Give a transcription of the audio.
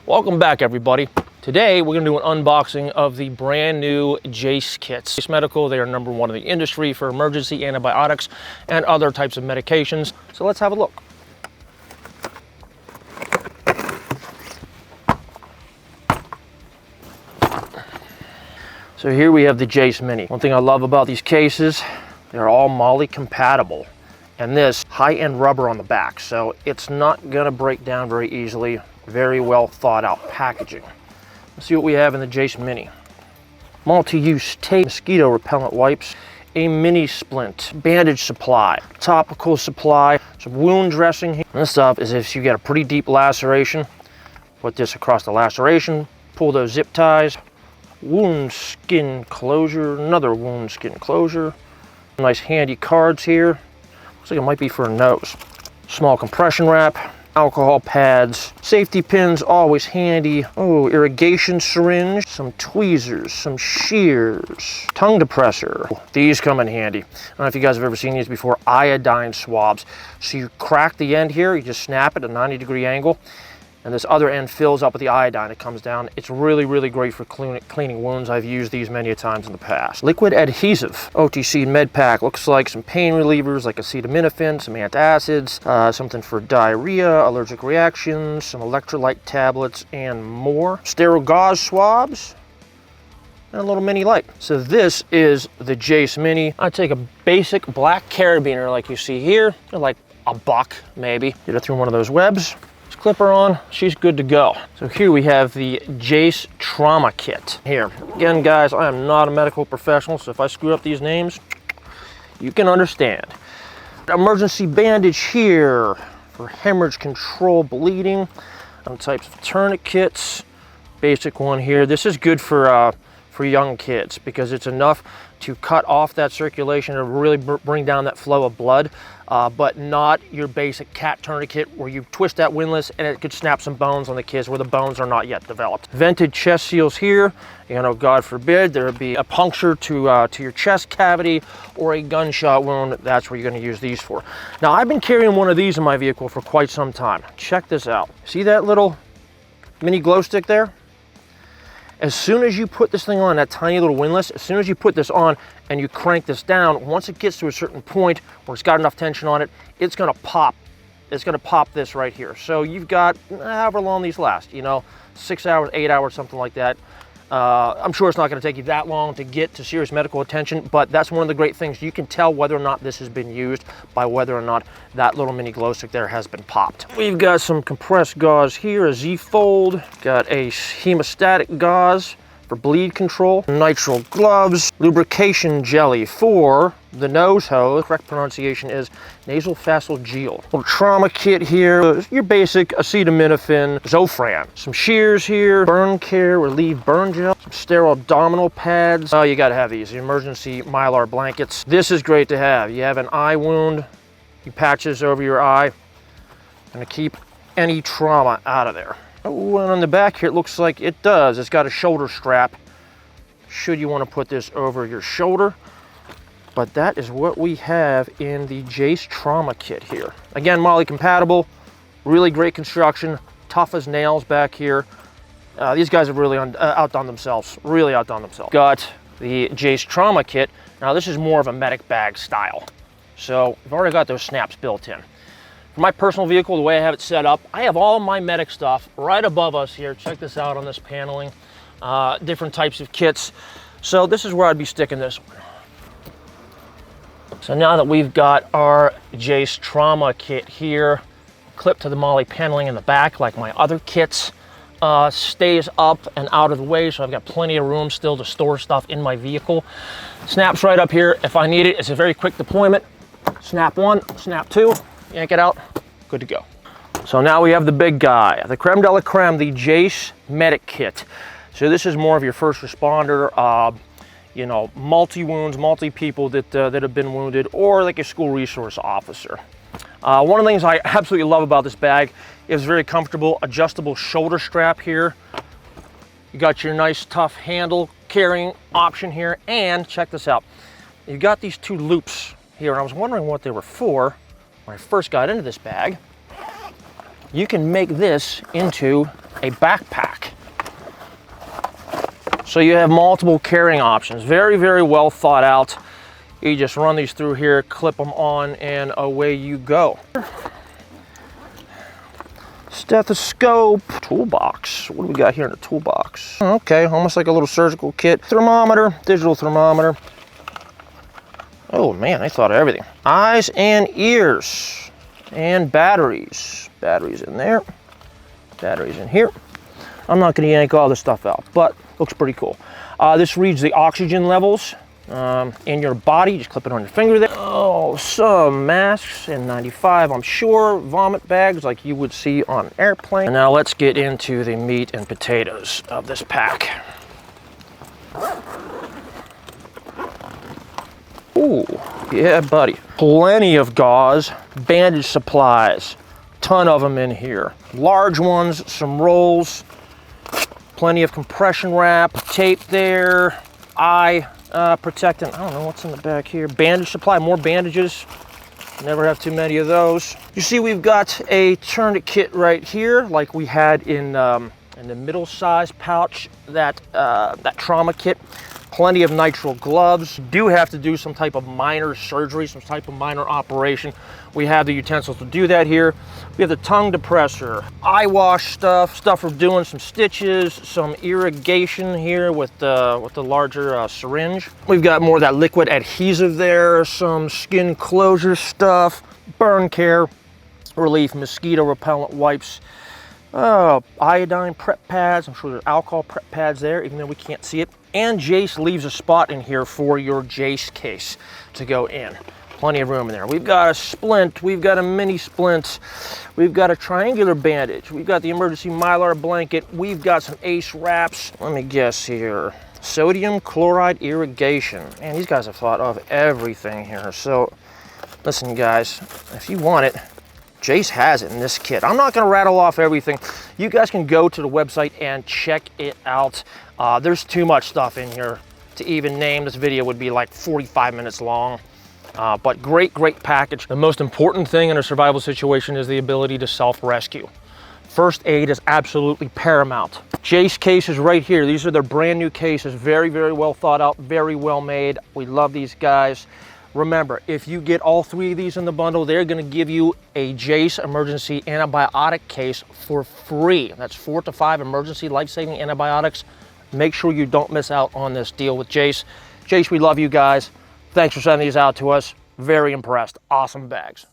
Welcome back, everybody. Today we're going to do an unboxing of the brand new Jase kits. Jase Medical, they are #1 in the industry for emergency antibiotics and other types of medications. So let's have a look. So here we have the Jase Mini. One thing I love about these cases, they're all MOLLE compatible. And this high-end rubber on the back, so it's not gonna break down very easily. Very well thought out packaging. Let's see what we have in the Jase Mini. Multi-use tape, mosquito repellent wipes, a mini splint, bandage supply, topical supply, some wound dressing here. And this stuff is if you get a pretty deep laceration, put this across the laceration, pull those zip ties, wound skin closure, another wound skin closure. Nice handy cards here. Looks like it might be for a nose. Small compression wrap, alcohol pads, safety pins, always handy. Oh, irrigation syringe, some tweezers, some shears, tongue depressor. These come in handy. I don't know if you guys have ever seen these before, iodine swabs. So you crack the end here, you just snap it at a 90-degree angle, and this other end fills up with the iodine. It comes down. It's really, really great for cleaning wounds. I've used these many a times in the past. Liquid adhesive, OTC med pack. Looks like some pain relievers like acetaminophen, some antacids, something for diarrhea, allergic reactions, some electrolyte tablets, and more. Sterile gauze swabs, and a little mini light. So this is the Jase Mini. I take a basic black carabiner like you see here, like a buck maybe. Get it through one of those webs. Clip her on, she's good to go. So here we have the Jase Trauma Kit. Here, again guys, I am not a medical professional, so if I screw up these names, you can understand. Emergency bandage here for hemorrhage control, bleeding, types of tourniquets. Basic one here. This is good for young kids because it's enough to cut off that circulation and really bring down that flow of blood, but not your basic cat tourniquet where you twist that windlass and it could snap some bones on the kids where the bones are not yet developed. Vented chest seals here. You know, God forbid there be a puncture to your chest cavity or a gunshot wound. That's where you're going to use these for. Now, I've been carrying one of these in my vehicle for quite some time. Check this out. See that little mini glow stick there? As soon as you put this thing on, that tiny little windlass, as soon as you put this on and you crank this down, once it gets to a certain point where it's got enough tension on it, it's gonna pop. It's gonna pop this right here. So you've got however long these last, you know, 6 hours, 8 hours, something like that. I'm sure it's not gonna take you that long to get to serious medical attention, but that's one of the great things. You can tell whether or not this has been used by whether or not that little mini glow stick there has been popped. We've got some compressed gauze here, a Z-fold, got a hemostatic gauze for bleed control, nitrile gloves, lubrication jelly for the nose hose. Correct pronunciation is nasal phalangeal. Little trauma kit here, your basic acetaminophen, Zofran. Some shears here, burn care, relieve burn gel, some sterile abdominal pads. Oh, you gotta have these, the emergency mylar blankets. This is great to have. You have an eye wound, you patch this over your eye, and to keep any trauma out of there. Oh, and on the back here, it looks like it does. It's got a shoulder strap, should you want to put this over your shoulder. But that is what we have in the Jase Trauma Kit here. Again, MOLLE compatible, really great construction, tough as nails back here. These guys have really outdone themselves, really outdone themselves. Got the Jase Trauma Kit. Now this is more of a medic bag style. So I've already got those snaps built in. For my personal vehicle, the way I have it set up, I have all my medic stuff right above us here. Check this out on this paneling, different types of kits. So this is where I'd be sticking this one. So now that we've got our Jase Trauma Kit here, clipped to the MOLLE paneling in the back like my other kits, stays up and out of the way, so I've got plenty of room still to store stuff in my vehicle. Snaps right up here. If I need it, it's a very quick deployment. Snap one, snap two, yank it out, good to go. So now we have the big guy, the creme de la creme, the Jase Medic Kit. So this is more of your first responder, you know, multi-wounds, multi-people that have been wounded, or like a school resource officer. One of the things I absolutely love about this bag is very comfortable, adjustable shoulder strap here. You got your nice tough handle carrying option here, and check this out. You got these two loops here, and I was wondering what they were for when I first got into this bag. you can make this into a backpack. So you have multiple carrying options. Very, very well thought out. You just run these through here, clip them on, and away you go. Stethoscope, toolbox. What do we got here in the toolbox? Okay, almost like a little surgical kit. Thermometer, digital thermometer. Oh man, I thought of everything. Eyes and ears, and batteries. Batteries in there, batteries in here. I'm not gonna yank all this stuff out, but looks pretty cool. This reads the oxygen levels in your body. Just clip it on your finger there. Oh, some masks, N95, I'm sure. Vomit bags like you would see on an airplane. And now let's get into the meat and potatoes of this pack. Ooh, yeah, buddy. Plenty of gauze, bandage supplies, ton of them in here. Large ones, some rolls, plenty of compression wrap, tape there, eye protectant. I don't know what's in the back here. Bandage supply, more bandages. Never have too many of those. You see, we've got a tourniquet right here, like we had in the middle size pouch, that trauma kit. Plenty of nitrile gloves. Do have to do some type of minor surgery, some type of minor operation. We have the utensils to do that here. We have the tongue depressor, eye wash stuff for doing some stitches, some irrigation here with the larger syringe. We've got more of that liquid adhesive there, some skin closure stuff, burn care relief, mosquito repellent wipes, iodine prep pads. I'm sure there's alcohol prep pads there, even though we can't see it. And Jace leaves a spot in here for your Jase case to go in. Plenty of room in there. We've got a splint, we've got a mini splint, we've got a triangular bandage, we've got the emergency mylar blanket, we've got some ace wraps. Let me guess here. Sodium chloride irrigation. Man, these guys have thought of everything here. So listen guys, if you want it, Jace has it in this kit. I'm not gonna rattle off everything. You guys can go to the website and check it out. There's too much stuff in here to even name. This video would be like 45 minutes long. But great package. The most important thing in a survival situation is the ability to self-rescue. First aid is absolutely paramount. Jase Case is right here. These are their brand new cases. Very, very well thought out, very well made. We love these guys. Remember, if you get all three of these in the bundle, they're gonna give you a Jase emergency antibiotic case for free. That's 4 to 5 emergency life-saving antibiotics. Make sure you don't miss out on this deal with Jase. Jase, we love you guys. Thanks for sending these out to us. Very impressed. Awesome bags.